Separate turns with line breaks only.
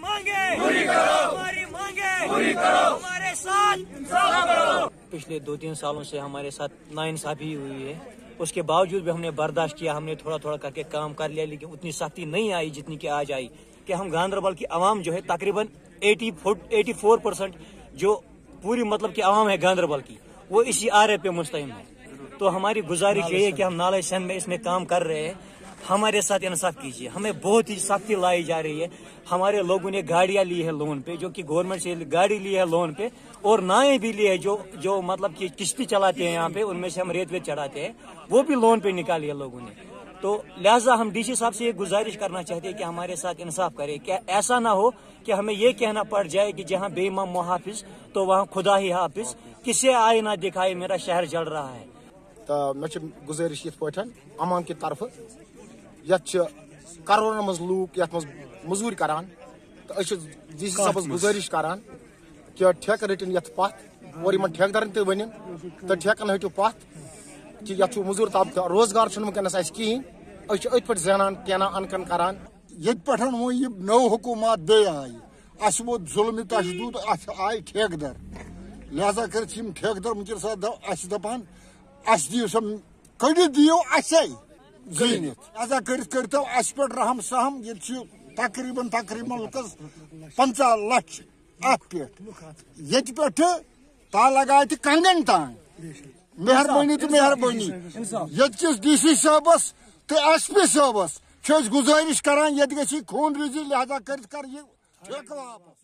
मांगे पूरी करो, हमारी मांगे पूरी करो, हमारे साथ इंसाफ करो। पिछले 2-3 सालों से हमारे साथ नाइंसाफी हुई है, उसके बावजूद भी हमने बर्दाश्त किया, हमने थोड़ा थोड़ा करके काम कर लिया, लेकिन उतनी सख्ती नहीं आई जितनी कि आज आई कि हम गांधरबल की आवाम जो है तकरीबन 84% जो पूरी मतलब की आवाम है गांधरबल की, वो इसी आरे पे मुस्तहिम है। तो हमारी गुजारिश यही है कि हम नाले सिंध में इसमें काम कर रहे हैं, हमारे साथ इंसाफ कीजिए। हमें बहुत ही सख्ती लाई जा रही है। हमारे लोगों ने गाड़ियां ली है लोन पे, जो कि गवर्नमेंट से गाड़ी ली है लोन पे, और नाएं भी ली है जो मतलब कि किश्ती चलाते हैं यहाँ पे, उनमें से हम रेत वेत चढ़ाते हैं, वो भी लोन पे निकाली है लोगों ने। तो लिहाजा हम डीसी साहब से ये गुजारिश करना चाहते हैं कि हमारे साथ इंसाफ करें। क्या ऐसा ना हो कि हमें ये कहना पड़ जाए कि जहाँ बेईमान मुहाफिज तो वहाँ खुदा ही हाफिज, किसे आए ना दिखाए मेरा शहर जल रहा है।
तो मे गुजारिश ये अवाम की तरफ करोड़न मज लूक ये मजूर करान, तो डीसी साहब गुजारिश करान कि ठेक रटिन ये पथ और इन ठेकदारन ते वन तो ठेकन हटो पथ कि ये मजूर तबक रोजगार वनकस कहें, अथ पे जानान कैना अनकन करान।
ये वो ये नौ हुकूमत बे आई अस वो जुल्म तशदूद आय ठेकदार, लिहाजा कर ठेकदार वनकस दपान अस दियो सब कड़ दियो असे जीन, लिहाजा करतो अस पे रहम सहम। ये तकरीबन 50 लाख अत पे ता लगा कंगन तान। मेहरबानी तो मेहरबानी ये डीसी साहबस तो एसपी साहबस गुजारिश करान ये खून रेजी, लिहाजा कर ये ठेक वापस।